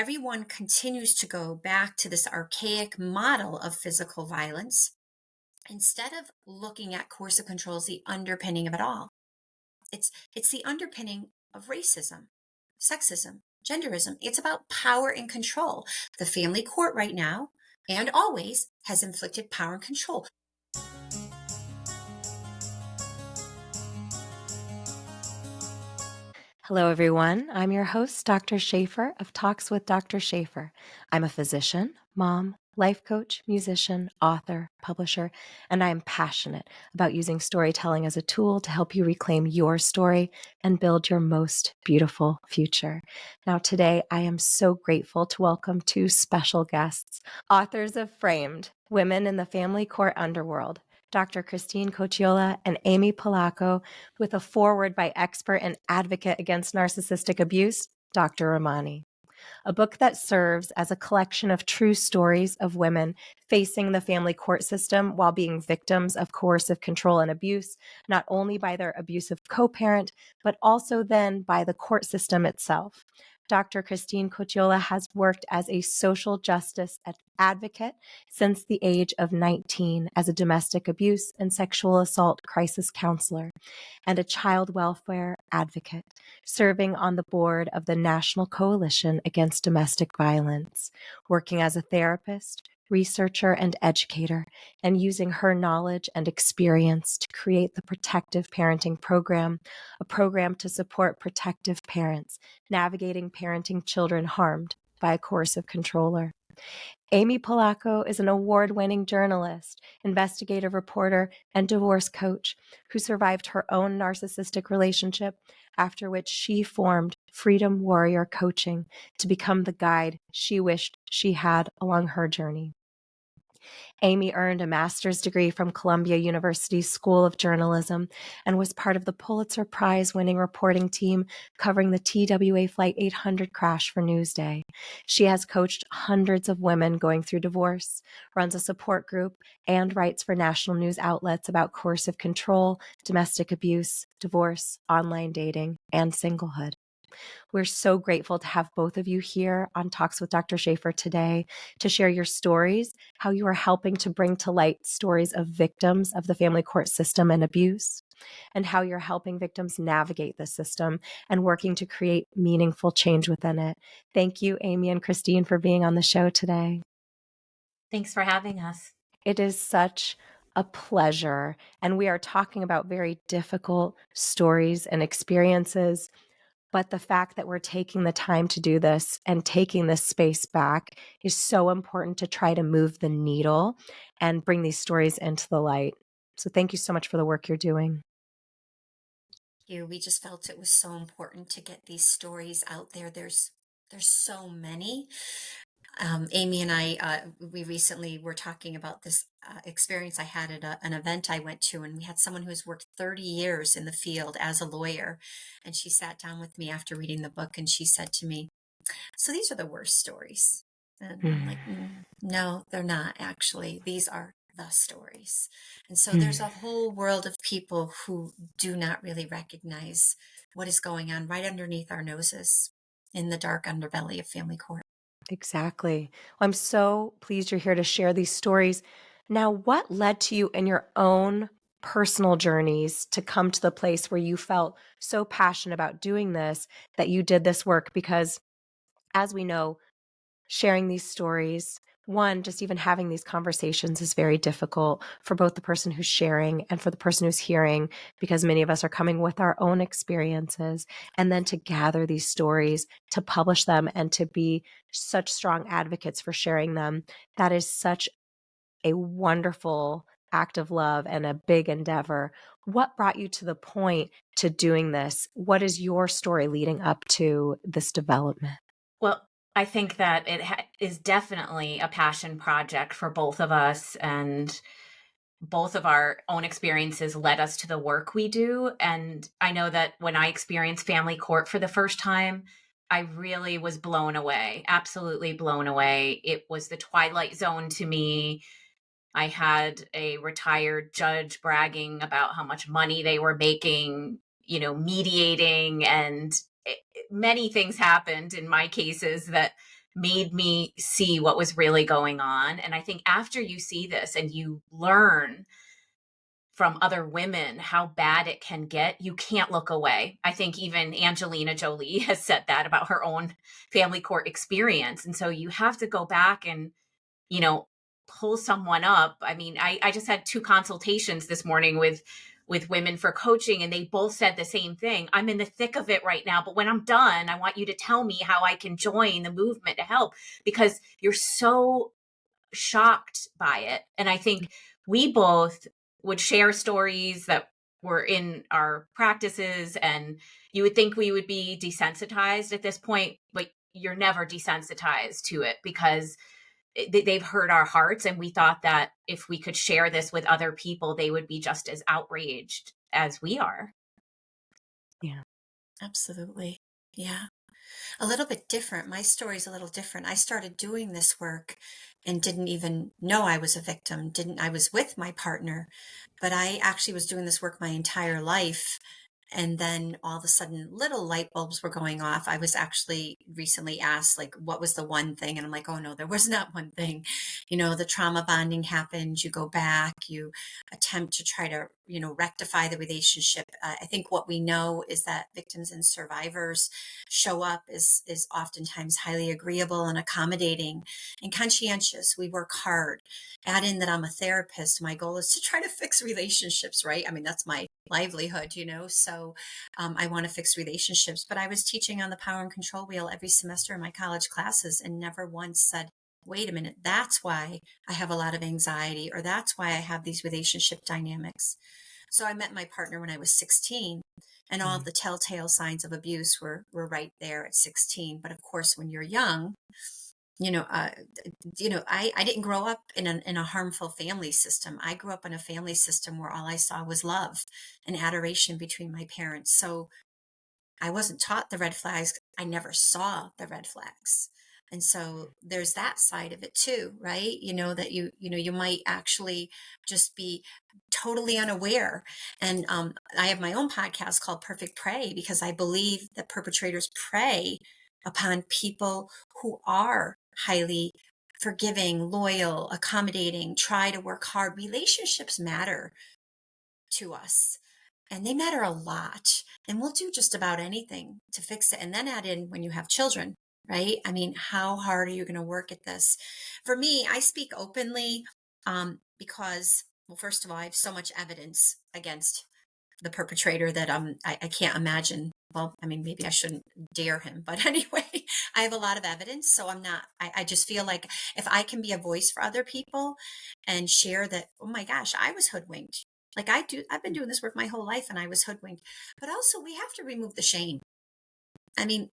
everyone continues to go back to this archaic model of physical violence instead of looking at coercive control as the underpinning of it all. It's the underpinning of racism, sexism, genderism. It's about power and control. The family court right now and always has inflicted power and control. Hello, everyone. I'm your host, Dr. Shafer of Talks with Dr. Shafer. I'm a physician, mom, life coach, musician, author, publisher, and I am passionate about using storytelling as a tool to help you reclaim your story and build your most beautiful future. Now, today, I am so grateful to welcome two special guests, authors of Framed, Women in the Family Court Underworld, Dr. Christine Cocchiola and Amy Polacko, with a foreword by expert and advocate against narcissistic abuse, Dr. Ramani. A book that serves as a collection of true stories of women facing the family court system while being victims of coercive control and abuse, not only by their abusive co-parent, but also then by the court system itself. Dr. Christine Cocchiola has worked as a social justice advocate since the age of 19 as a domestic abuse and sexual assault crisis counselor and a child welfare advocate, serving on the board of the National Coalition Against Domestic Violence, working as a therapist, researcher, and educator, and using her knowledge and experience to create the Protective Parenting Program, a program to support protective parents navigating parenting children harmed by a coercive controller. Amy Polacko is an award-winning journalist, investigative reporter, and divorce coach who survived her own narcissistic relationship, after which she formed Freedom Warrior Coaching to become the guide she wished she had along her journey. Amy earned a master's degree from Columbia University School of Journalism and was part of the Pulitzer Prize-winning reporting team covering the TWA Flight 800 crash for Newsday. She has coached hundreds of women going through divorce, runs a support group, and writes for national news outlets about coercive control, domestic abuse, divorce, online dating, and singlehood. We're so grateful to have both of you here on Talks with Dr. Shafer today to share your stories, how you are helping to bring to light stories of victims of the family court system and abuse, and how you're helping victims navigate the system and working to create meaningful change within it. Thank you, Amy and Christine, for being on the show today. Thanks for having us. It is such a pleasure. And we are talking about very difficult stories and experiences. But the fact that we're taking the time to do this and taking this space back is so important to try to move the needle and bring these stories into the light. So thank you so much for the work you're doing. We just felt it was so important to get these stories out there. There's so many. Amy and I, we recently were talking about this experience I had at an event I went to, and we had someone who has worked 30 years in the field as a lawyer. And she sat down with me after reading the book and she said to me, "So these are the worst stories." And I'm like, "No, they're not actually. These are the stories." And so there's a whole world of people who do not really recognize what is going on right underneath our noses in the dark underbelly of family court. Exactly. Well, I'm so pleased you're here to share these stories. Now, what led to you in your own personal journeys to come to the place where you felt so passionate about doing this that you did this work? Because as we know, sharing these stories, one, just even having these conversations is very difficult for both the person who's sharing and for the person who's hearing, because many of us are coming with our own experiences. And then to gather these stories, to publish them, and to be such strong advocates for sharing them, that is such a wonderful act of love and a big endeavor. What brought you to the point to doing this? What is your story leading up to this development? Well, I think that it is definitely a passion project for both of us, and both of our own experiences led us to the work we do. And I know that when I experienced family court for the first time, I really was blown away, absolutely blown away. It was the twilight zone to me. I had a retired judge bragging about how much money they were making, mediating, and many things happened in my cases that made me see what was really going on. And I think after you see this and you learn from other women how bad it can get, you can't look away. I think even Angelina Jolie has said that about her own family court experience. And so you have to go back and, you know, pull someone up. I mean, I just had 2 consultations this morning with women for coaching, and they both said the same thing. I'm in the thick of it right now, but when I'm done, I want you to tell me how I can join the movement to help, because you're so shocked by it. And I think we both would share stories that were in our practices, and you would think we would be desensitized at this point, but you're never desensitized to it, because they've hurt our hearts. And we thought that if we could share this with other people, they would be just as outraged as we are. Yeah. Absolutely. Yeah. A little bit different. My story's a little different. I started doing this work and didn't even know I was a victim. Didn't I was with my partner, but I actually was doing this work my entire life. And then all of a sudden, little light bulbs were going off. I was actually recently asked, like, what was the one thing? And I'm like, oh no, there was not one thing. The trauma bonding happens. You go back, you attempt to try to, rectify the relationship. I think what we know is that victims and survivors show up is oftentimes highly agreeable and accommodating and conscientious. We work hard. Add in that I'm a therapist. My goal is to try to fix relationships, right? I mean, that's my livelihood, so I want to fix relationships. But I was teaching on the power and control wheel every semester in my college classes and never once said, wait a minute, that's why I have a lot of anxiety, or that's why I have these relationship dynamics. So I met my partner when I was 16, and all of Mm. the telltale signs of abuse were right there at 16. But of course, when you're young, you know, uh, I didn't grow up in a harmful family system. I grew up in a family system where all I saw was love and adoration between my parents. So I wasn't taught the red flags. I never saw the red flags. And so there's that side of it too, right? That you might actually just be totally unaware. And I have my own podcast called Perfect Prey, because I believe that perpetrators prey upon people who are highly forgiving, loyal, accommodating, try to work hard. Relationships matter to us, and they matter a lot. And we'll do just about anything to fix it. And then add in when you have children, right? I mean, how hard are you going to work at this? For me, I speak openly because, well, first of all, I have so much evidence against the perpetrator that I can't imagine. Well, I mean, maybe I shouldn't dare him, but anyway, I have a lot of evidence. So I just feel like if I can be a voice for other people and share that, oh my gosh, I was hoodwinked. Like I've been doing this work my whole life and I was hoodwinked. But also we have to remove the shame. I mean,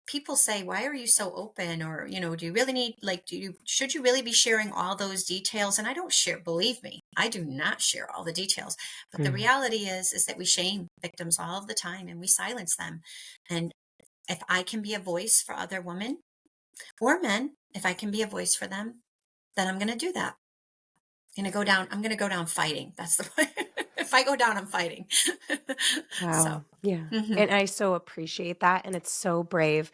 people say, why are you so open? Or, do you really need, like, should you really be sharing all those details? And I don't share, believe me, I do not share all the details. But the Mm. reality is that we shame victims all of the time and we silence them. And if I can be a voice for other women or men, if I can be a voice for them, then I'm going to do that. I'm going to go down fighting. That's the way. If I go down, I'm fighting. So, Wow. Yeah. mhm. And I so appreciate that. And it's so brave.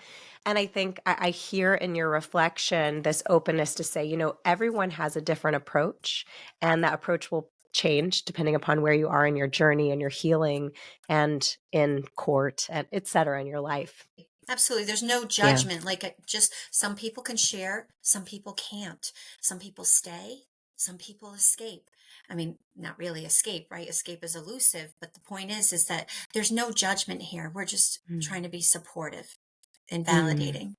And I think I hear in your reflection this openness to say, everyone has a different approach, and that approach will change depending upon where you are in your journey and your healing and in court and et cetera in your life. Absolutely. There's no Yeah. judgment. Like just some people can share, some people can't. Some people stay, some people escape. I mean, not really escape, right? Escape is elusive, but the point is that there's no judgment here. We're just Mm. trying to be supportive and Mm. validating.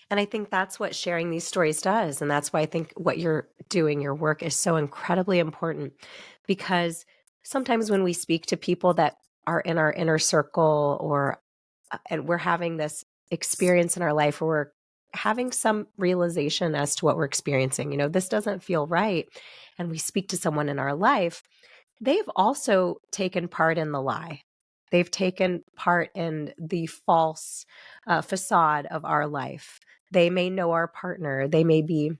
And I think that's what sharing these stories does. And that's why I think what you're doing, your work is so incredibly important, because sometimes when we speak to people that are in our inner circle, or and we're having this experience in our life where we're having some realization as to what we're experiencing, this doesn't feel right. And we speak to someone in our life, they've also taken part in the lie. They've taken part in the false facade of our life. They may know our partner. They may be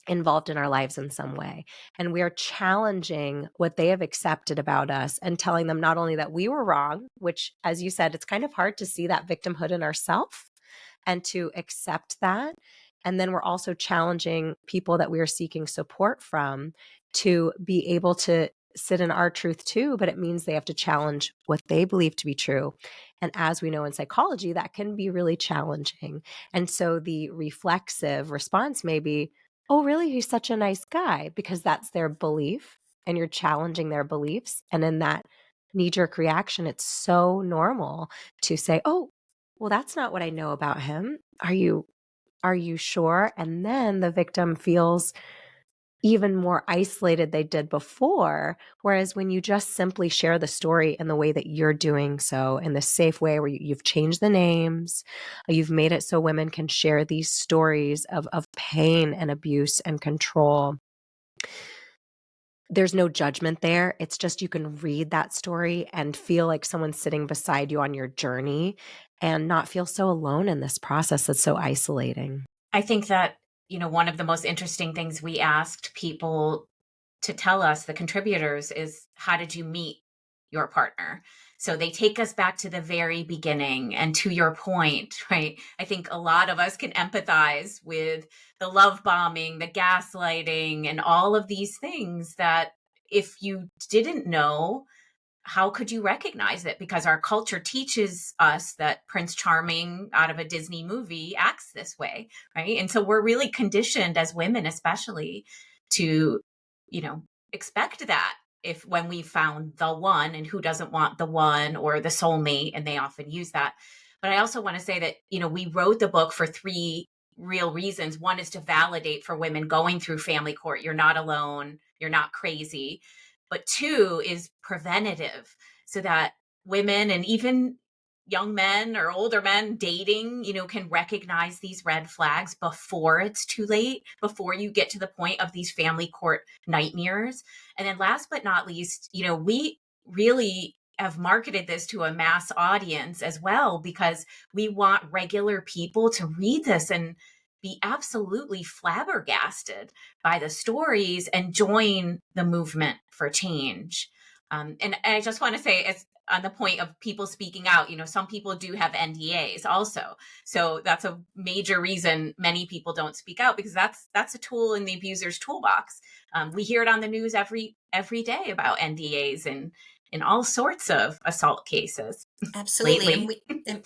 involved in our lives in some way. And we are challenging what they have accepted about us and telling them not only that we were wrong, which, as you said, it's kind of hard to see that victimhood in ourselves, and to accept that. And then we're also challenging people that we are seeking support from to be able to sit in our truth too, but it means they have to challenge what they believe to be true. And as we know in psychology, that can be really challenging. And so the reflexive response may be, oh, really? He's such a nice guy, because that's their belief and you're challenging their beliefs. And in that knee jerk reaction, it's so normal to say, oh, well, that's not what I know about him. Are you sure? And then the victim feels even more isolated they did before. Whereas when you just simply share the story in the way that you're doing so, in the safe way where you've changed the names, you've made it so women can share these stories of pain and abuse and control. There's no judgment there. It's just you can read that story and feel like someone's sitting beside you on your journey and not feel so alone in this process that's so isolating. I think that, one of the most interesting things we asked people to tell us, the contributors, is how did you meet your partner? So they take us back to the very beginning. And to your point, right? I think a lot of us can empathize with the love bombing, the gaslighting, and all of these things that if you didn't know, how could you recognize it? Because our culture teaches us that Prince Charming out of a Disney movie acts this way, right? And so we're really conditioned as women, especially, to, expect that if when we found the one, and who doesn't want the one or the soulmate, and they often use that. But I also want to say that, we wrote the book for three real reasons. One is to validate for women going through family court, you're not alone, you're not crazy. But two is preventative, so that women and even young men or older men dating, can recognize these red flags before it's too late, before you get to the point of these family court nightmares. And then last but not least, we really have marketed this to a mass audience as well, because we want regular people to read this and be absolutely flabbergasted by the stories and join the movement for change. And I just want to say, as on the point of people speaking out, some people do have NDAs also. So that's a major reason many people don't speak out, because that's a tool in the abuser's toolbox. We hear it on the news every day about NDAs and in all sorts of assault cases Absolutely. lately.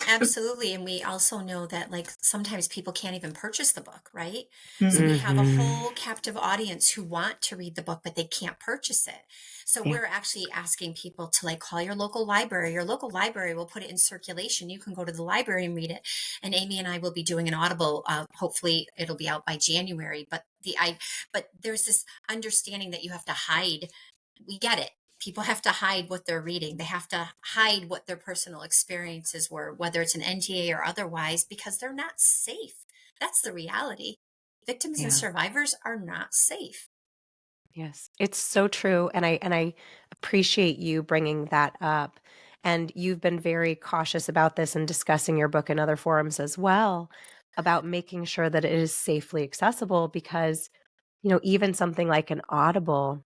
Absolutely. And we also know that like sometimes people can't even purchase the book, right? So we have a Mm-hmm. whole captive audience who want to read the book, but they can't purchase it. So Yeah. we're actually asking people to like call your local library. Your local library will put it in circulation. You can go to the library and read it. And Amy and I will be doing an audible. Hopefully it'll be out by January. But there's this understanding that you have to hide. We get it. People have to hide what they're reading. They have to hide what their personal experiences were, whether it's an NTA or otherwise, because they're not safe. That's the reality. Victims and Yeah. survivors are not safe. Yes, it's so true, and I appreciate you bringing that up. And you've been very cautious about this and discussing your book in other forums as well, about making sure that it is safely accessible, because even something like an Audible,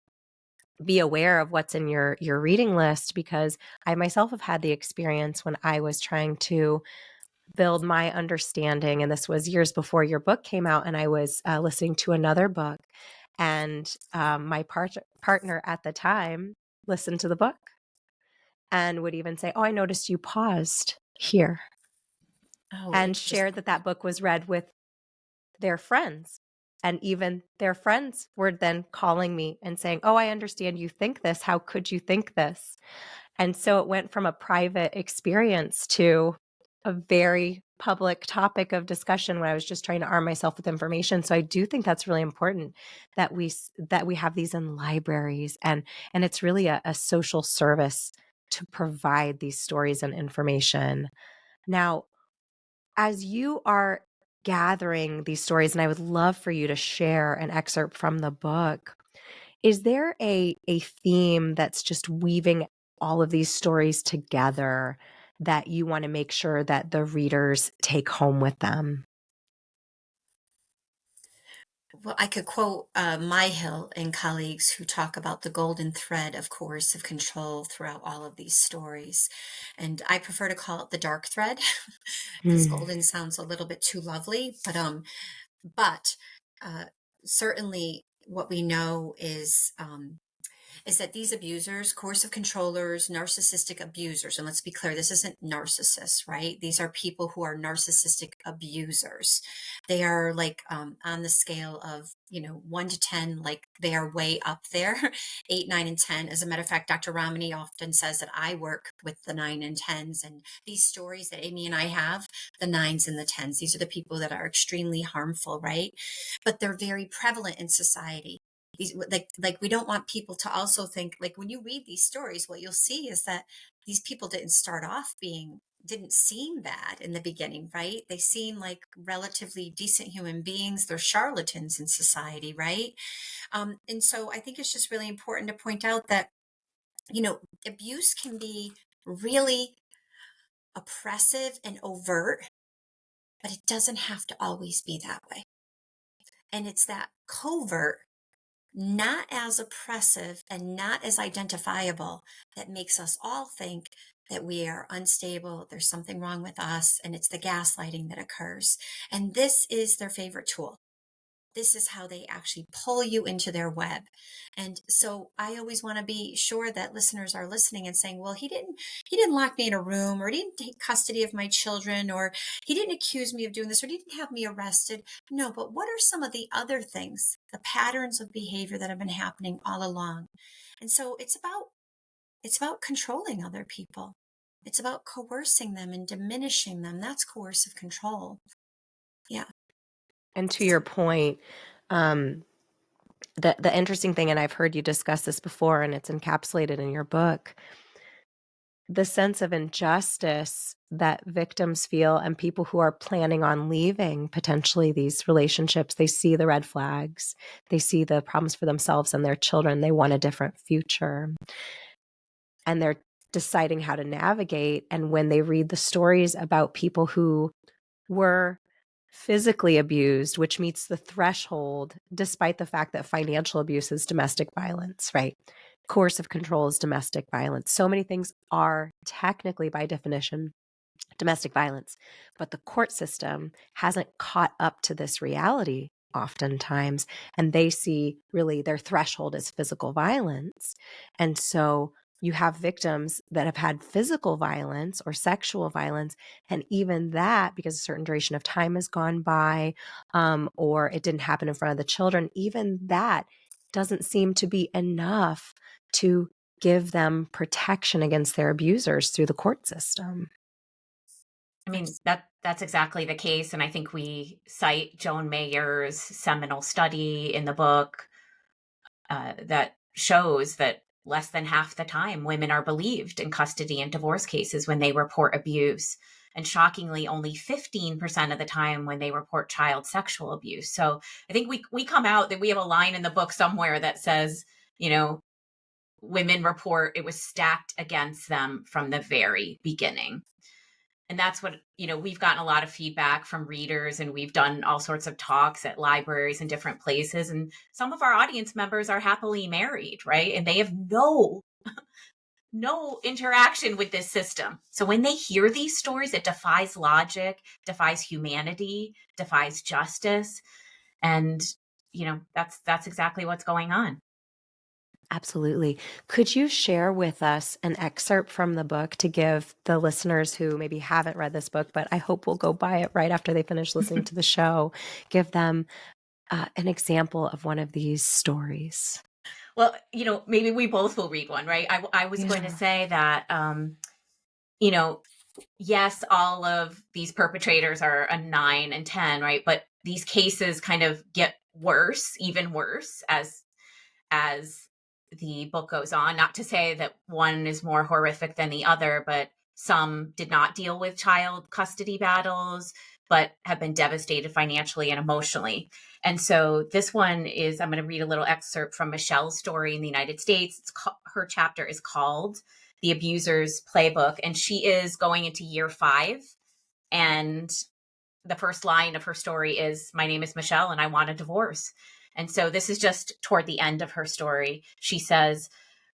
be aware of what's in your reading list, because I myself have had the experience when I was trying to build my understanding. And this was years before your book came out. And I was listening to another book. And my partner at the time listened to the book and would even say, oh, I noticed you paused here, Oh, and interesting. shared that that book was read with their friends. And even their friends were then calling me and saying, oh, I understand you think this. How could you think this? And so it went from a private experience to a very public topic of discussion when I was just trying to arm myself with information. So I do think that's really important that we have these in libraries, and it's really a social service to provide these stories and information. Now, as you are gathering these stories, and I would love for you to share an excerpt from the book, is there a theme that's just weaving all of these stories together that you want to make sure that the readers take home with them? Well, I could quote Myhill and colleagues who talk about the golden thread of coercive control throughout all of these stories. And I prefer to call it the dark thread because Mm. golden sounds a little bit too lovely. But uh, certainly what we know is that these abusers, coercive controllers, narcissistic abusers, and let's be clear, this isn't narcissists, right? These are people who are narcissistic abusers. They are like on the scale of, 1 to 10, like they are way up there, 8, 9, and 10. As a matter of fact, Dr. Ramani often says that I work with the 9 and 10s, and these stories that Amy and I have, the 9s and the 10s, these are the people that are extremely harmful, right? But they're very prevalent in society. These, like we don't want people to also think, like, when you read these stories, what you'll see is that these people didn't seem bad in the beginning, right? They seem like relatively decent human beings. They're charlatans in society, right? And so I think it's just really important to point out that, abuse can be really oppressive and overt, but it doesn't have to always be that way. And it's that covert, not as oppressive and not as identifiable, that makes us all think that we are unstable, there's something wrong with us, and it's the gaslighting that occurs. And this is their favorite tool. This is how they actually pull you into their web. And so I always want to be sure that listeners are listening and saying, well, he didn't lock me in a room, or he didn't take custody of my children, or he didn't accuse me of doing this, or he didn't have me arrested. No, but what are some of the other things, the patterns of behavior that have been happening all along? And so it's about controlling other people. It's about coercing them and diminishing them. That's coercive control. Yeah. And to your point, um, the interesting thing, and I've heard you discuss this before, and it's encapsulated in your book, the sense of injustice that victims feel and people who are planning on leaving potentially these relationships, they see the red flags, they see the problems for themselves and their children, they want a different future, and they're deciding how to navigate. And when they read the stories about people who were physically abused, which meets the threshold, despite the fact that financial abuse is domestic violence, right? Coercive control is domestic violence. So many things are technically, by definition, domestic violence, but the court system hasn't caught up to this reality oftentimes, and they see really their threshold as physical violence. And so you have victims that have had physical violence or sexual violence, and even that, because a certain duration of time has gone by, or it didn't happen in front of the children, even that doesn't seem to be enough to give them protection against their abusers through the court system. I mean, that's exactly the case. And I think we cite Joan Mayer's seminal study in the book that shows that less than half the time women are believed in custody and divorce cases when they report abuse. And shockingly, only 15% of the time when they report child sexual abuse. So I think we come out that we have a line in the book somewhere that says, you know, women report it was stacked against them from the very beginning. And that's what, we've gotten a lot of feedback from readers, and we've done all sorts of talks at libraries and different places. And some of our audience members are happily married, right? And they have no interaction with this system. So when they hear these stories, it defies logic, defies humanity, defies justice. And, that's exactly what's going on. Absolutely. Could you share with us an excerpt from the book to give the listeners who maybe haven't read this book, but I hope will go buy it right after they finish listening to the show, give them an example of one of these stories? Well, maybe we both will read one, right? I was going to Yeah. say that, you know, yes, all of these perpetrators are a 9 and 10, right? But these cases kind of get worse, even worse, as the book goes on. Not to say that one is more horrific than the other, but some did not deal with child custody battles, but have been devastated financially and emotionally. And so this one is, I'm going to read a little excerpt from Michelle's story in the United States. Her chapter is called The Abuser's Playbook, and she is going into year 5. And the first line of her story is, "My name is Michelle and I want a divorce." And so this is just toward the end of her story. She says,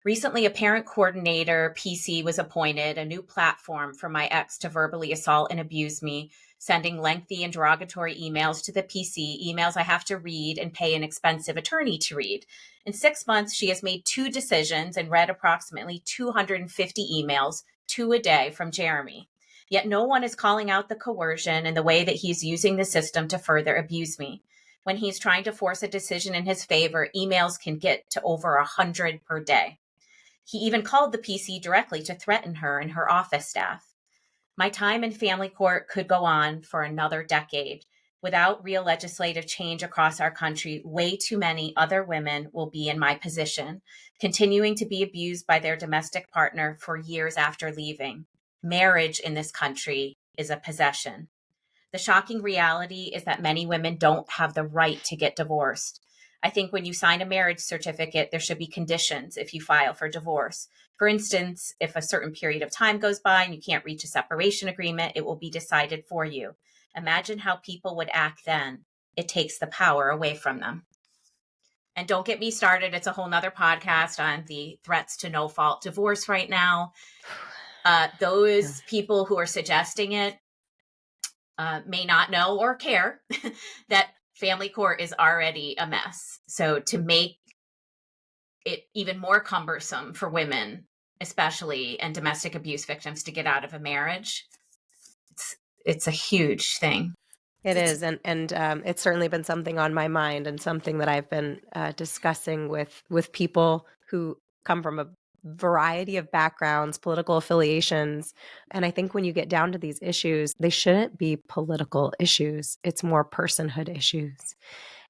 "Recently, a parent coordinator, PC, was appointed, a new platform for my ex to verbally assault and abuse me, sending lengthy and derogatory emails to the PC, emails I have to read and pay an expensive attorney to read. In 6 months, she has made 2 decisions and read approximately 250 emails, 2 a day, from Jeremy. Yet no one is calling out the coercion and the way that he's using the system to further abuse me. When he's trying to force a decision in his favor, emails can get to over 100 per day. He even called the PC directly to threaten her and her office staff. My time in family court could go on for another decade. Without real legislative change across our country, way too many other women will be in my position, continuing to be abused by their domestic partner for years after leaving. Marriage in this country is a possession. The shocking reality is that many women don't have the right to get divorced. I think when you sign a marriage certificate, there should be conditions if you file for divorce. For instance, if a certain period of time goes by and you can't reach a separation agreement, it will be decided for you. Imagine how people would act then. It takes the power away from them." And don't get me started. It's a whole nother podcast on the threats to no fault divorce right now. Yeah. Those people who are suggesting it may not know or care that family court is already a mess. So to make it even more cumbersome for women, especially, and domestic abuse victims to get out of a marriage, it's a huge thing. It It's is, and it's certainly been something on my mind and something that I've been discussing with people who come from a variety of backgrounds, political affiliations, and I think when you get down to these issues, they shouldn't be political issues. It's more personhood issues.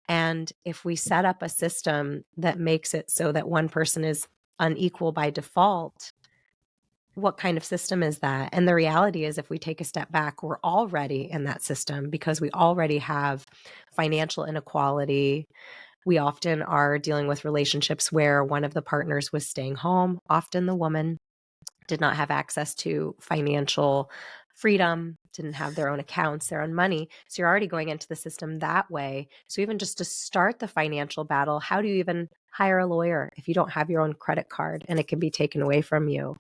And if we set up a system that makes it so that one person is unequal by default, what kind of system is that? And the reality is, if we take a step back, we're already in that system because we already have financial inequality. We often are dealing with relationships where one of the partners was staying home. Often the woman did not have access to financial freedom, didn't have their own accounts, their own money. So you're already going into the system that way. So even just to start the financial battle, how do you even hire a lawyer if you don't have your own credit card and it can be taken away from you?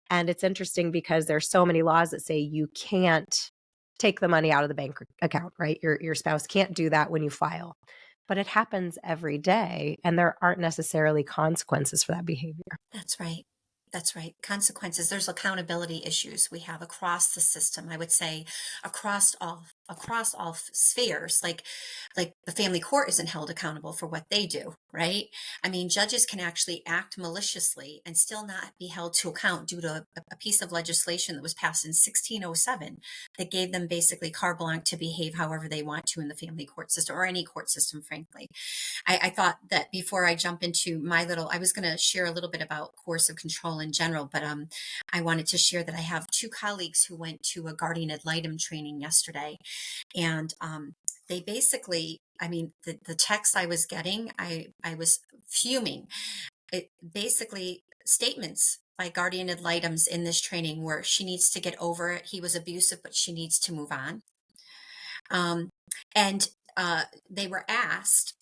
And it's interesting because there's so many laws that say you can't take the money out of the bank account, right? Your spouse can't do that when you file. But it happens every day, and there aren't necessarily consequences for that behavior. That's right. That's right. Consequences. There's accountability issues we have across the system. I would say across all spheres. Like the family court isn't held accountable for what they do, right? I mean, judges can actually act maliciously and still not be held to account due to a piece of legislation that was passed in 1607 that gave them basically carte blanche to behave however they want to in the family court system or any court system, frankly. I thought that before I jump into I was going to share a little bit about coercive control in general, but I wanted to share that I have two colleagues who went to a guardian ad litem training yesterday, and they basically, I mean, the text I was getting, I was fuming. It basically statements by guardian ad litems in this training where she needs to get over it. He was abusive, but she needs to move on. Um, and they were asked,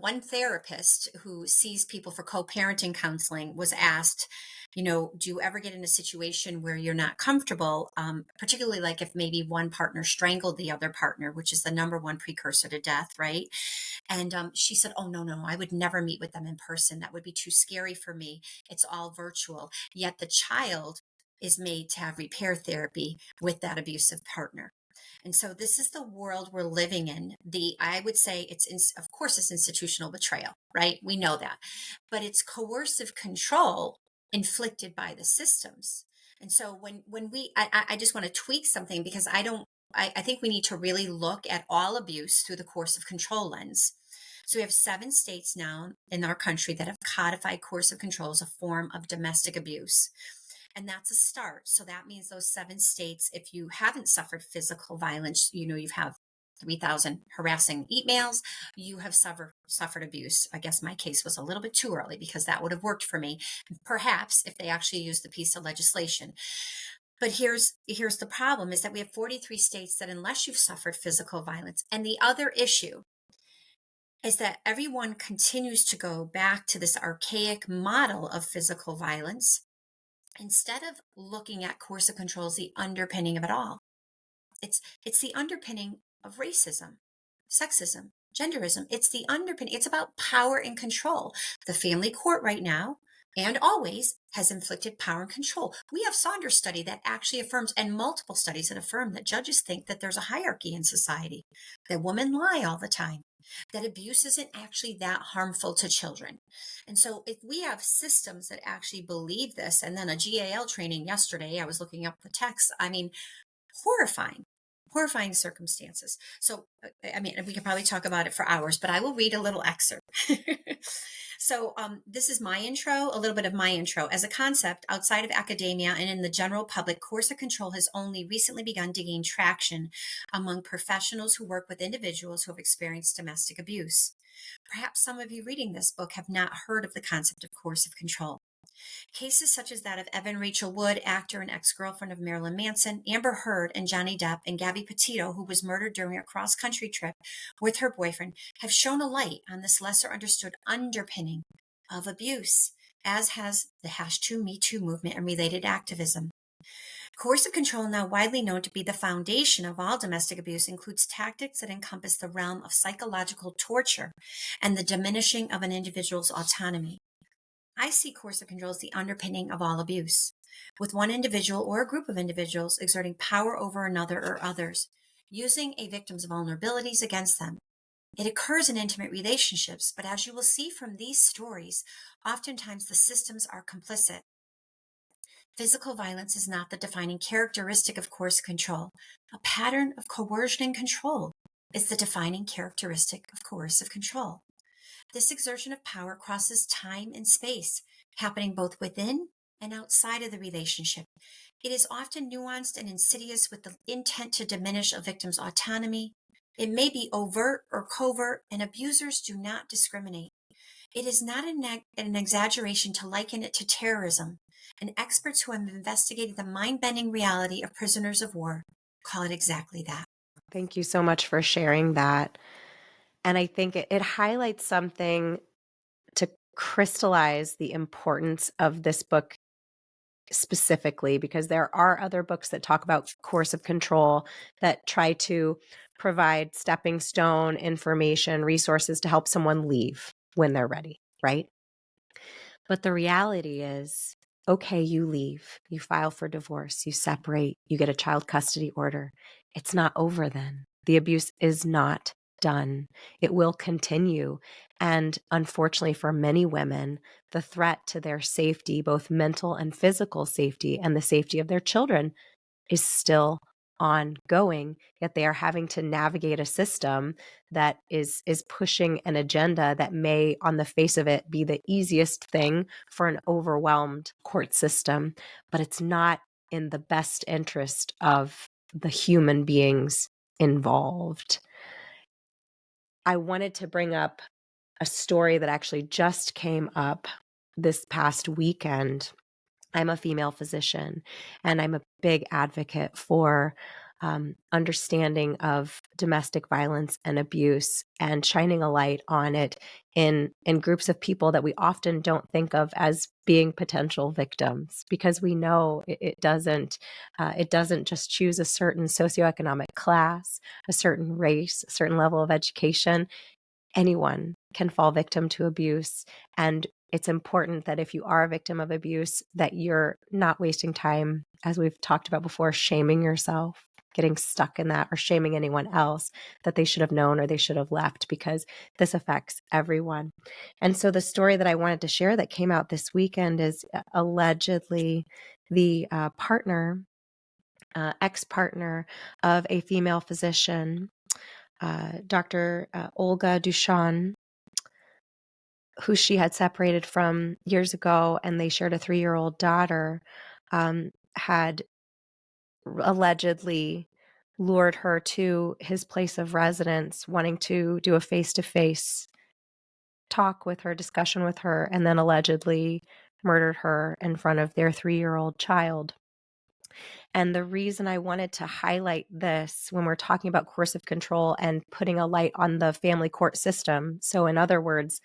one therapist who sees people for co-parenting counseling was asked, do you ever get in a situation where you're not comfortable, particularly like if maybe one partner strangled the other partner, which is the number one precursor to death, right? And she said, oh, no, no, I would never meet with them in person. That would be too scary for me. It's all virtual. Yet the child is made to have repair therapy with that abusive partner. And so this is the world we're living in. I would say of course, it's institutional betrayal, right? We know that, but it's coercive control inflicted by the systems. And so I just want to tweak something because I think we need to really look at all abuse through the coercive control lens. So we have 7 states now in our country that have codified coercive control as a form of domestic abuse. And that's a start. So that means those 7 states, if you haven't suffered physical violence, you've had 3,000 harassing emails, you have suffered abuse. I guess my case was a little bit too early because that would have worked for me, perhaps if they actually used the piece of legislation. But here's the problem is that we have 43 states that unless you've suffered physical violence, and the other issue is that everyone continues to go back to this archaic model of physical violence instead of looking at coercive control as the underpinning of it all. It's the underpinning of racism, sexism, genderism. It's the underpinning. It's about power and control. The family court right now and always has inflicted power and control. We have Saunders' study that actually affirms, and multiple studies that affirm, that judges think that there's a hierarchy in society, that women lie all the time, that abuse isn't actually that harmful to children. And so if we have systems that actually believe this, and then a GAL training yesterday, I was looking up the text. I mean, horrifying, horrifying circumstances. So, I mean, we could probably talk about it for hours, but I will read a little excerpt. So, this is my intro, a little bit of my intro. As a concept outside of academia and in the general public, coercive control has only recently begun to gain traction among professionals who work with individuals who have experienced domestic abuse. Perhaps some of you reading this book have not heard of the concept of coercive control. Cases such as that of Evan Rachel Wood, actor and ex-girlfriend of Marilyn Manson, Amber Heard and Johnny Depp, and Gabby Petito, who was murdered during a cross-country trip with her boyfriend, have shown a light on this lesser understood underpinning of abuse, as has the #2MeToo movement and related activism. Coercive control, now widely known to be the foundation of all domestic abuse, includes tactics that encompass the realm of psychological torture and the diminishing of an individual's autonomy. I see coercive control as the underpinning of all abuse, with one individual or a group of individuals exerting power over another or others, using a victim's vulnerabilities against them. It occurs in intimate relationships, but as you will see from these stories, oftentimes the systems are complicit. Physical violence is not the defining characteristic of coercive control. A pattern of coercion and control is the defining characteristic of coercive control. This exertion of power crosses time and space, happening both within and outside of the relationship. It is often nuanced and insidious with the intent to diminish a victim's autonomy. It may be overt or covert, and abusers do not discriminate. It is not an exaggeration to liken it to terrorism, and experts who have investigated the mind-bending reality of prisoners of war call it exactly that. Thank you so much for sharing that. And I think it highlights something to crystallize the importance of this book specifically, because there are other books that talk about coercive control that try to provide stepping stone information, resources to help someone leave when they're ready, right? But the reality is, okay, you leave, you file for divorce, you separate, you get a child custody order. It's not over then. The abuse is not done. It will continue. And unfortunately, for many women, the threat to their safety, both mental and physical safety, and the safety of their children is still ongoing, yet they are having to navigate a system that is pushing an agenda that may, on the face of it, be the easiest thing for an overwhelmed court system, but it's not in the best interest of the human beings involved. I wanted to bring up a story that actually just came up this past weekend. I'm a female physician, and I'm a big advocate for understanding of domestic violence and abuse and shining a light on it in groups of people that we often don't think of as being potential victims, because we know it doesn't just choose a certain socioeconomic class, a certain race, a certain level of education. Anyone can fall victim to abuse, and it's important that if you are a victim of abuse, that you're not wasting time, as we've talked about before, shaming yourself, getting stuck in that, or shaming anyone else that they should have known or they should have left, because this affects everyone. And so the story that I wanted to share that came out this weekend is allegedly the ex-partner of a female physician, Dr. Olga Duchan, who she had separated from years ago, and they shared a 3-year-old daughter, had allegedly lured her to his place of residence, wanting to do a face-to-face talk with her, discussion with her, and then allegedly murdered her in front of their 3-year-old child. And the reason I wanted to highlight this when we're talking about coercive control and putting a light on the family court system. So, in other words,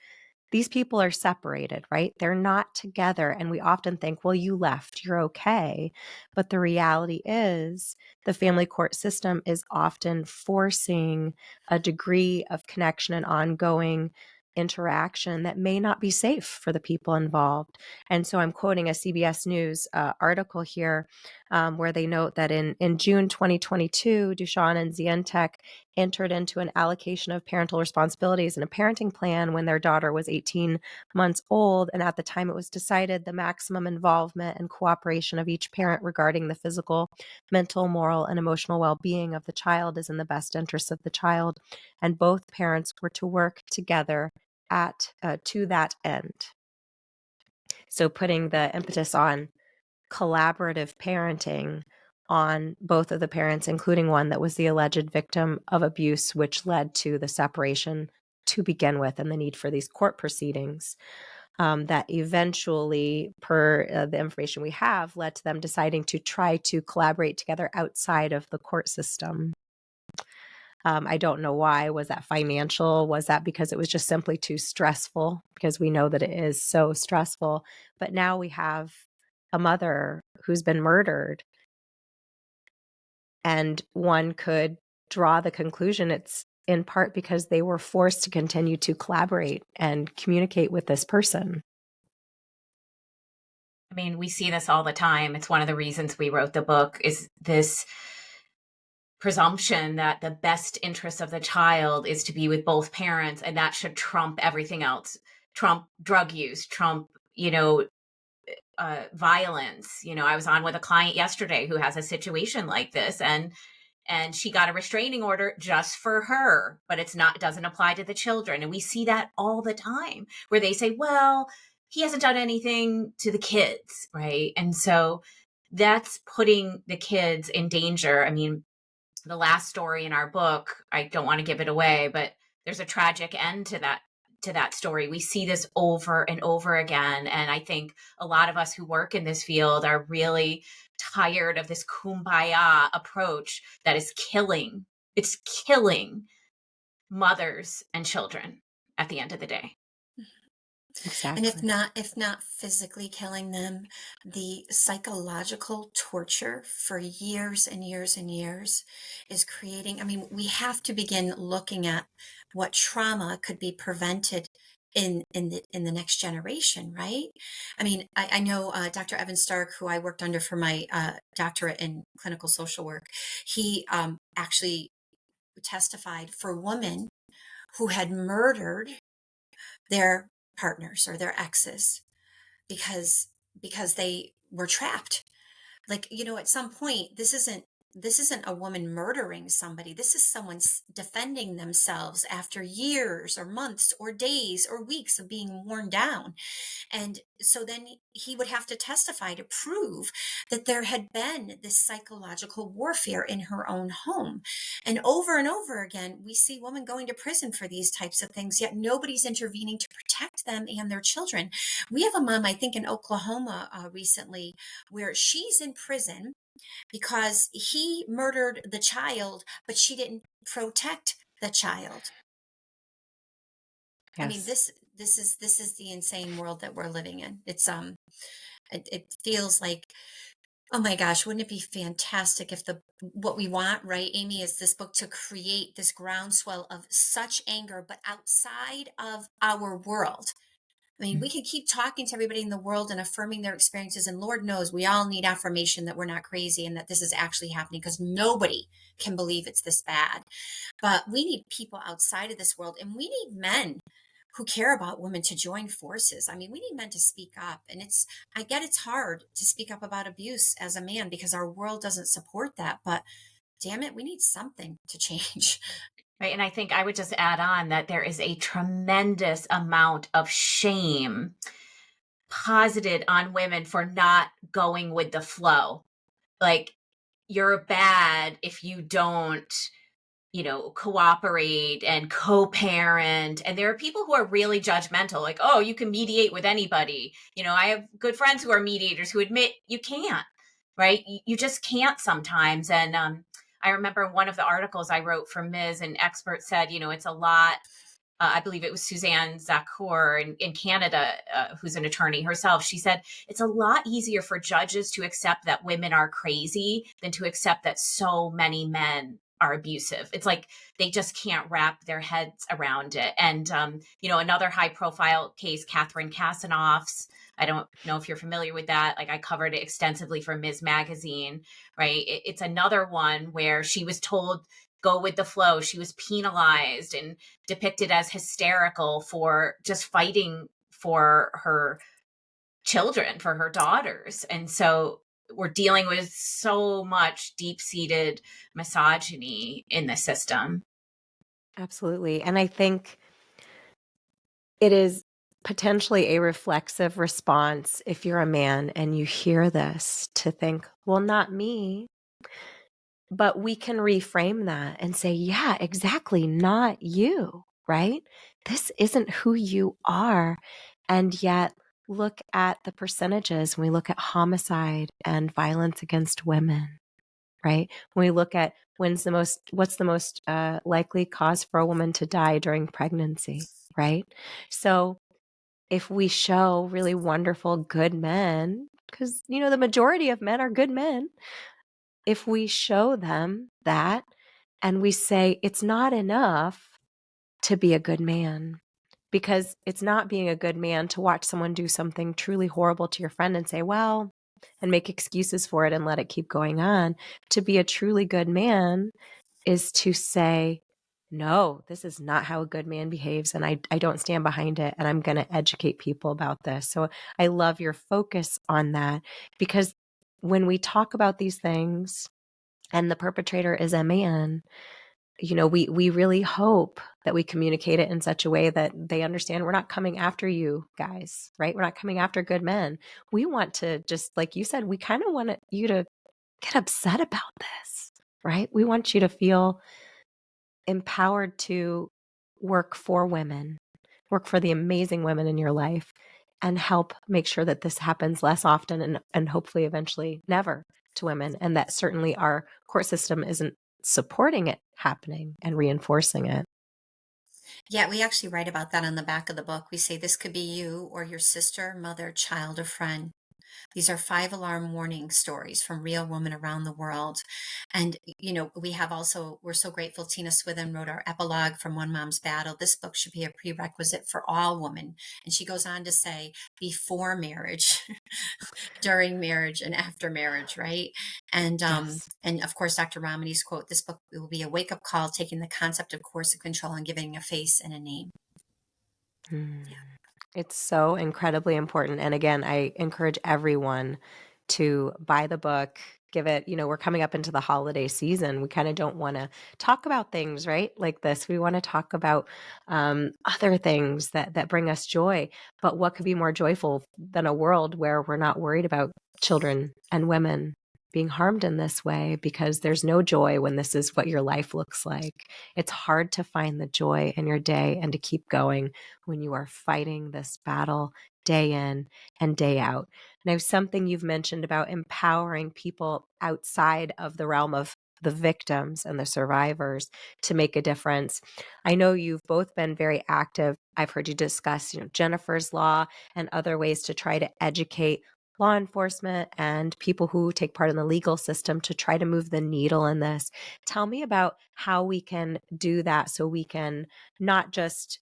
these people are separated, right? They're not together. And we often think, well, you left, you're okay. But the reality is, the family court system is often forcing a degree of connection and ongoing interaction that may not be safe for the people involved. And so I'm quoting a CBS News article here where they note that in June 2022, Duchan and Zientek entered into an allocation of parental responsibilities and a parenting plan when their daughter was 18 months old. And at the time it was decided the maximum involvement and cooperation of each parent regarding the physical, mental, moral, and emotional well-being of the child is in the best interest of the child. And both parents were to work together to that end. So putting the impetus on collaborative parenting on both of the parents, including one that was the alleged victim of abuse, which led to the separation to begin with and the need for these court proceedings. That eventually, per the information we have, led to them deciding to try to collaborate together outside of the court system. I don't know why. Was that financial? Was that because it was just simply too stressful? Because we know that it is so stressful. But now we have a mother who's been murdered. And one could draw the conclusion it's in part because they were forced to continue to collaborate and communicate with this person. I mean, we see this all the time. It's one of the reasons we wrote the book, is this presumption that the best interest of the child is to be with both parents, and that should trump everything else. Trump drug use, trump, violence. I was on with a client yesterday who has a situation like this, and she got a restraining order just for her, but it doesn't apply to the children. And we see that all the time where they say, well, he hasn't done anything to the kids, right? And so that's putting the kids in danger. I mean, the last story in our book, I don't want to give it away, but there's a tragic end to that story. We see this over and over again. And I think a lot of us who work in this field are really tired of this kumbaya approach that is killing. It's killing mothers and children at the end of the day. And Exactly. if not physically killing them, the psychological torture for years and years and years is creating, I mean, we have to begin looking at what trauma could be prevented in the next generation, right? I mean, I know Dr. Evan Stark, who I worked under for my doctorate in clinical social work, he actually testified for women who had murdered their partners or their exes because they were trapped. Like, at some point, this isn't a woman murdering somebody. This is someone defending themselves after years or months or days or weeks of being worn down. And so then he would have to testify to prove that there had been this psychological warfare in her own home. And over again, we see women going to prison for these types of things, yet nobody's intervening to protect them and their children. We have a mom, I think, in Oklahoma recently, where she's in prison because he murdered the child, but she didn't protect the child. I mean, Yes. this is the insane world that we're living in. It feels like, oh my gosh, wouldn't it be fantastic if what we want, right, Amy, is this book to create this groundswell of such anger, but outside of our world. I mean, we can keep talking to everybody in the world and affirming their experiences. And Lord knows we all need affirmation that we're not crazy and that this is actually happening, because nobody can believe it's this bad. But we need people outside of this world, and we need men who care about women to join forces. I mean, we need men to speak up. And I get it's hard to speak up about abuse as a man because our world doesn't support that. But damn it, we need something to change. Right. And I think I would just add on that there is a tremendous amount of shame posited on women for not going with the flow. Like, you're bad if you don't, cooperate and co-parent. And there are people who are really judgmental, like, oh, you can mediate with anybody. I have good friends who are mediators who admit you can't, right? You just can't sometimes. And I remember one of the articles I wrote for Ms. An expert said, it's a lot. I believe it was Suzanne Zakour in Canada, who's an attorney herself. She said it's a lot easier for judges to accept that women are crazy than to accept that so many men are abusive. It's like they just can't wrap their heads around it. And, another high profile case, Catherine Kasanoff's. I don't know if you're familiar with that. Like I covered it extensively for Ms. Magazine, right? It's another one where she was told, go with the flow. She was penalized and depicted as hysterical for just fighting for her children, for her daughters. And so we're dealing with so much deep-seated misogyny in the system. Absolutely. And I think it is potentially a reflexive response if you're a man and you hear this to think, well, not me. But we can reframe that and say, yeah, exactly, not you, right? This isn't who you are. And yet, look at the percentages when we look at homicide and violence against women, right? When we look at what's the most likely cause for a woman to die during pregnancy, right? So if we show really wonderful, good men, because, the majority of men are good men, if we show them that and we say it's not enough to be a good man, because it's not being a good man to watch someone do something truly horrible to your friend and say, well, and make excuses for it and let it keep going on. To be a truly good man is to say, no, this is not how a good man behaves, and I don't stand behind it, and I'm going to educate people about this. So I love your focus on that, because when we talk about these things and the perpetrator is a man, we really hope that we communicate it in such a way that they understand we're not coming after you guys, right? We're not coming after good men. We want to, just like you said, we kind of want you to get upset about this, right? We want you to feel empowered to work for women, work for the amazing women in your life, and help make sure that this happens less often and hopefully eventually never to women. And that certainly our court system isn't supporting it happening and reinforcing it. Yeah, we actually write about that on the back of the book. We say this could be you or your sister, mother, child, or friend. These are 5 alarm warning stories from real women around the world. And, we're so grateful Tina Swithin wrote our epilogue from One Mom's Battle. This book should be a prerequisite for all women. And she goes on to say, before marriage, during marriage, and after marriage, right? Yes. And of course, Dr. Ramani's quote, this book will be a wake up call, taking the concept of coercive control and giving a face and a name. Hmm. Yeah. It's so incredibly important. And again, I encourage everyone to buy the book, give it, we're coming up into the holiday season. We kind of don't want to talk about things, right? Like this. We want to talk about other things that bring us joy. But what could be more joyful than a world where we're not worried about children and women being harmed in this way? Because there's no joy when this is what your life looks like. It's hard to find the joy in your day and to keep going when you are fighting this battle day in and day out. Now, something you've mentioned about empowering people outside of the realm of the victims and the survivors to make a difference. I know you've both been very active. I've heard you discuss, Jennifer's Law and other ways to try to educate law enforcement and people who take part in the legal system to try to move the needle in this. Tell me about how we can do that so we can not just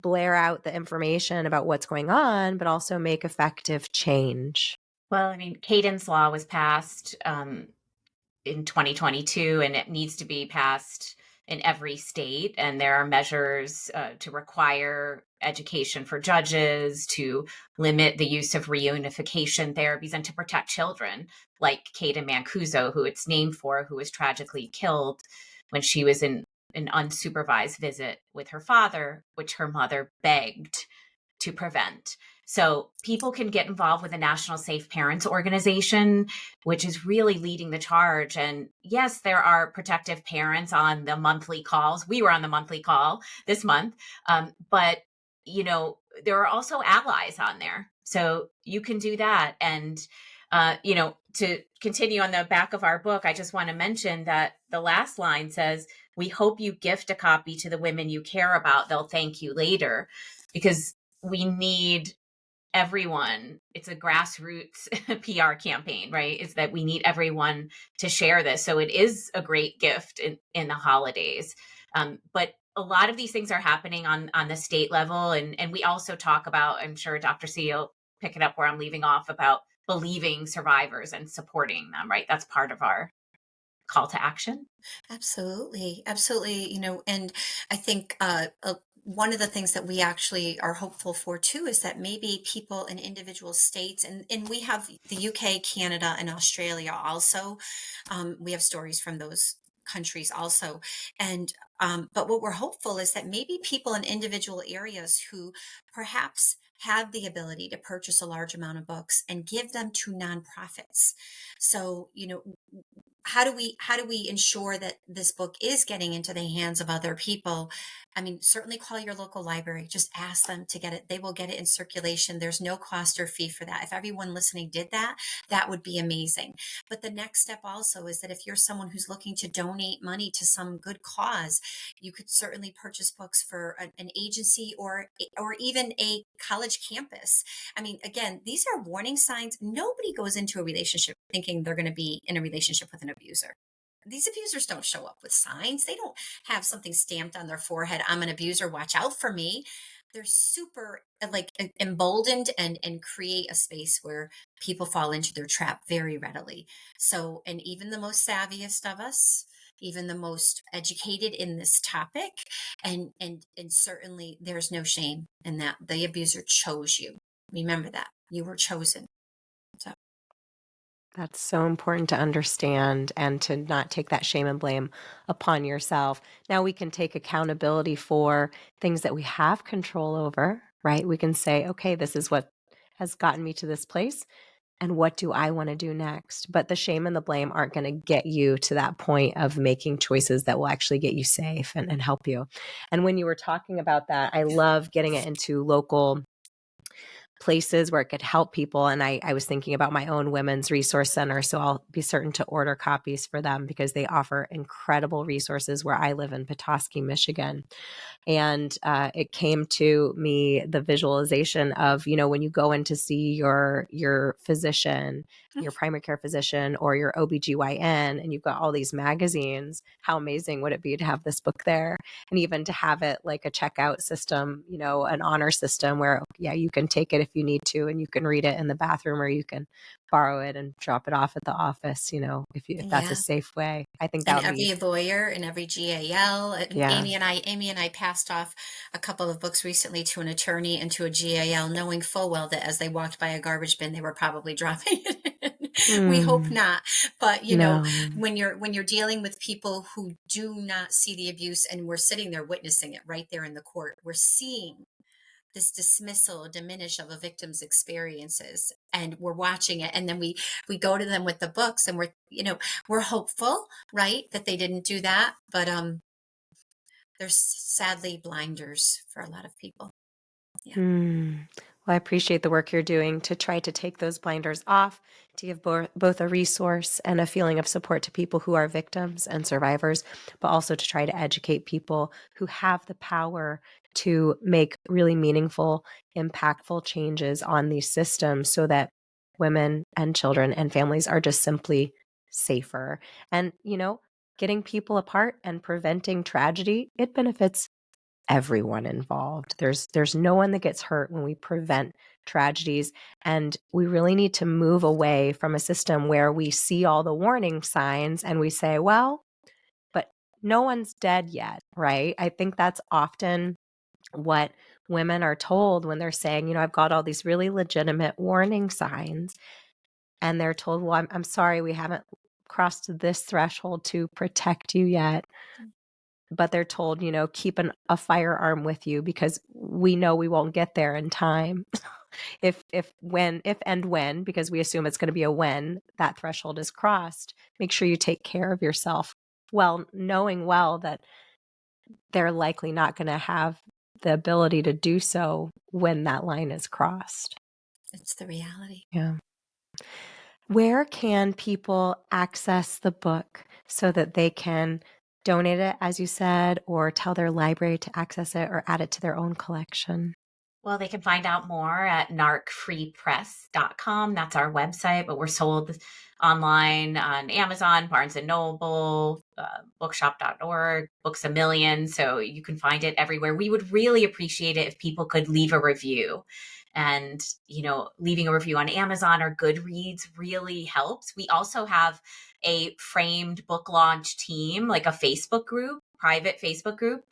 blare out the information about what's going on, but also make effective change. Well, I mean, Cadence Law was passed in 2022, and it needs to be passed in every state. And there are measures to require education for judges, to limit the use of reunification therapies, and to protect children, like Kata Mancuso, who it's named for, who was tragically killed when she was in an unsupervised visit with her father, which her mother begged to prevent. So people can get involved with the National Safe Parents Organization, which is really leading the charge. And yes, there are protective parents on the monthly calls. We were on the monthly call this month. But, there are also allies on there. So you can do that. And To continue on the back of our book, I just want to mention that the last line says, "We hope you gift a copy to the women you care about. They'll thank you later," because we need everyone. It's a grassroots PR campaign, right? It's that we need everyone to share this. So it is a great gift in the holidays. But a lot of these things are happening on the state level. And we also talk about, I'm sure Dr. C will pick it up where I'm leaving off, about believing survivors and supporting them, right? That's part of our call to action. Absolutely, absolutely. And I think one of the things that we actually are hopeful for too is that maybe people in individual states, and we have the UK, Canada, and Australia also. We have stories from those countries also, and but what we're hopeful is that maybe people in individual areas who perhaps have the ability to purchase a large amount of books and give them to nonprofits. So, how do we ensure that this book is getting into the hands of other people? I mean, certainly call your local library, just ask them to get it. They will get it in circulation. There's no cost or fee for that. If everyone listening did that, that would be amazing. But the next step also is that if you're someone who's looking to donate money to some good cause, you could certainly purchase books for an agency or even a college campus. I mean, again, these are warning signs. Nobody goes into a relationship thinking they're going to be in a relationship with an abuser. These abusers don't show up with signs. They don't have something stamped on their forehead, "I'm an abuser, watch out for me." They're super like emboldened and create a space where people fall into their trap very readily. So, and even the most savviest of us, even the most educated in this topic, and certainly there's no shame in that. The abuser chose you. Remember that. You were chosen. So, That's so important to understand and to not take that shame and blame upon yourself. Now we can take accountability for things that we have control over, right? We can say, okay, this is what has gotten me to this place. And what do I want to do next? But the shame and the blame aren't going to get you to that point of making choices that will actually get you safe and help you. And when you were talking about that, I love getting it into local places where it could help people. And I was thinking about my own women's resource center. So I'll be certain to order copies for them because they offer incredible resources where I live in Petoskey, Michigan. And it came to me the visualization of, when you go in to see your physician, your primary care physician or your OBGYN, and you've got all these magazines, how amazing would it be to have this book there? And even to have it like a checkout system, an honor system where, yeah, you can take it if you need to, and you can read it in the bathroom or you can borrow it and drop it off at the office, if that's a yeah. safe way. I think that And would be, every lawyer and every GAL. And yeah. Amy and I passed off a couple of books recently to an attorney and to a GAL, knowing full well that as they walked by a garbage bin, they were probably dropping it in. We hope Mm, not. But no. when you're dealing with people who do not see the abuse, and we're sitting there witnessing it right there in the court, we're seeing this dismissal or diminish of a victim's experiences, and we're watching it, and then we go to them with the books, and we're hopeful, right, that they didn't do that, but there's sadly blinders for a lot of people. Yeah. Mm. Well, I appreciate the work you're doing to try to take those blinders off, to give both a resource and a feeling of support to people who are victims and survivors, but also to try to educate people who have the power to make really meaningful, impactful changes on these systems so that women and children and families are just simply safer. And, getting people apart and preventing tragedy, it benefits everyone involved. There's no one that gets hurt when we prevent tragedies, and we really need to move away from a system where we see all the warning signs and we say, well, but no one's dead yet, right? I think that's often what women are told when they're saying, I've got all these really legitimate warning signs, and they're told, well, I'm sorry, we haven't crossed this threshold to protect you yet, but they're told, keep a firearm with you because we know we won't get there in time. If and when, because we assume it's going to be a when that threshold is crossed, make sure you take care of yourself. Well, knowing well that they're likely not going to have the ability to do so when that line is crossed. It's the reality. Yeah. Where can people access the book so that they can donate it, as you said, or tell their library to access it or add it to their own collection? Well, they can find out more at narcfreepress.com. That's our website, but we're sold online on Amazon, Barnes and Noble, bookshop.org, Books a Million. So you can find it everywhere. We would really appreciate it if people could leave a review. And, leaving a review on Amazon or Goodreads really helps. We also have a framed book launch team, like a Facebook group, private Facebook group,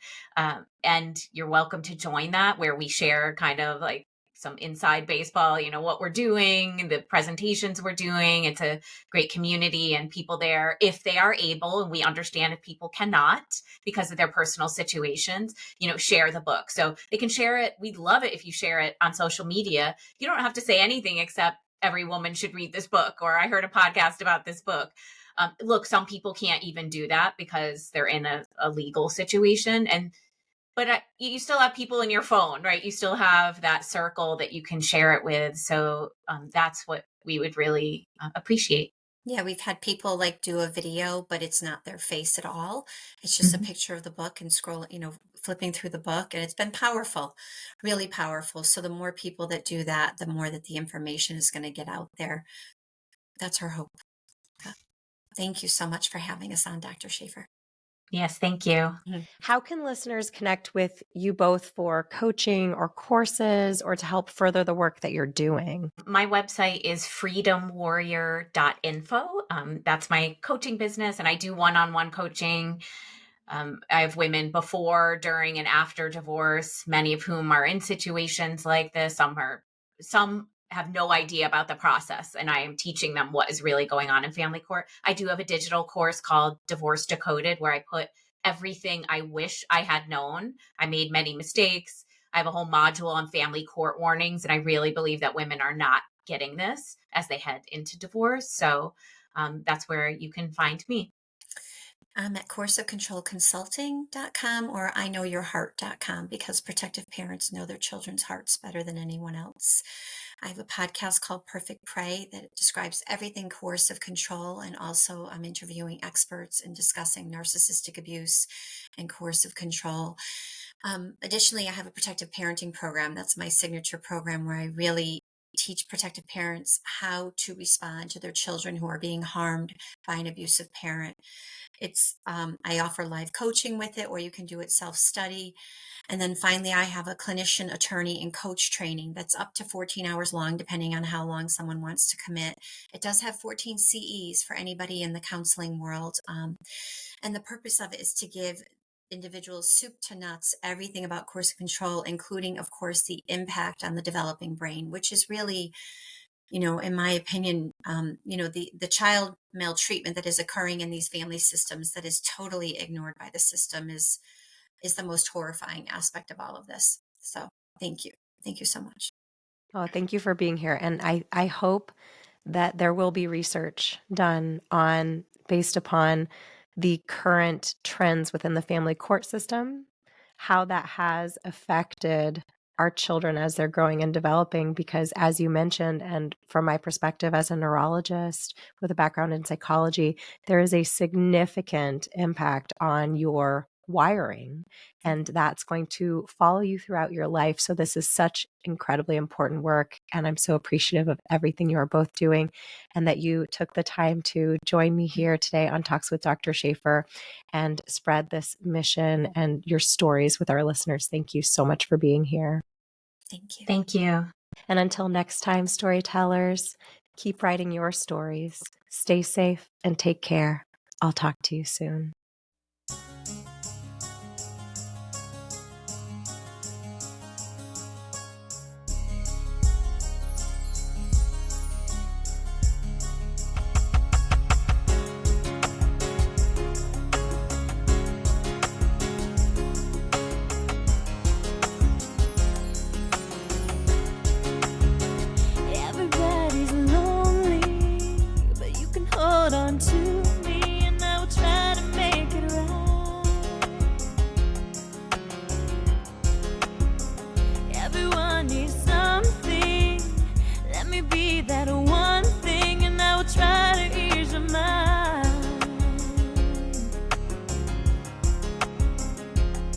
and you're welcome to join that, where we share kind of like some inside baseball, what we're doing, the presentations we're doing. It's a great community and people there, if they are able, and we understand if people cannot because of their personal situations, share the book. So they can share it. We'd love it if you share it on social media. You don't have to say anything except every woman should read this book, or I heard a podcast about this book. Look, some people can't even do that because they're in a legal situation, but you still have people in your phone, right? You still have that circle that you can share it with. So that's what we would really appreciate. Yeah, we've had people like do a video, but it's not their face at all. It's just a Mhm. picture of the book and flipping through the book. And it's been powerful, really powerful. So the more people that do that, the more that the information is going to get out there. That's our hope. Yeah. Thank you so much for having us on, Dr. Shafer. Yes, thank you. Mhm. How can listeners connect with you both for coaching or courses or to help further the work that you're doing? My website is freedomwarrior.info. That's my coaching business, and I do one-on-one coaching. I have women before, during, and after divorce, many of whom are in situations like this. Some have no idea about the process, and I am teaching them what is really going on in family court. I do have a digital course called Divorce Decoded, where I put everything I wish I had known. I made many mistakes. I have a whole module on family court warnings, and I really believe that women are not getting this as they head into divorce. So that's where you can find me. I'm at courseofcontrolconsulting.com or iknowyourheart.com because protective parents know their children's hearts better than anyone else. I have a podcast called Perfect Prey that describes everything coercive control, and also I'm interviewing experts and discussing narcissistic abuse and coercive control. Additionally, I have a protective parenting program. That's my signature program where I really teach protective parents how to respond to their children who are being harmed by an abusive parent. I offer live coaching with it, or you can do it self-study. And then finally, I have a clinician, attorney, and coach training that's up to 14 hours long, depending on how long someone wants to commit. It does have 14 CEs for anybody in the counseling world. And the purpose of it is to give individuals soup to nuts, everything about coercive control, including, of course, the impact on the developing brain, which is really, in my opinion, the child maltreatment that is occurring in these family systems that is totally ignored by the system is the most horrifying aspect of all of this. So thank you. Thank you so much. Oh, thank you for being here. And I hope that there will be research done on based upon the current trends within the family court system, how that has affected our children as they're growing and developing. Because as you mentioned, and from my perspective as a neurologist with a background in psychology, there is a significant impact on your wiring, and that's going to follow you throughout your life. So this is such incredibly important work, and I'm so appreciative of everything you are both doing, and that you took the time to join me here today on Talks with Dr. Shafer and spread this mission and your stories with our listeners. Thank you so much for being here. Thank you. Thank you. And until next time, storytellers, keep writing your stories. Stay safe and take care. I'll talk to you soon.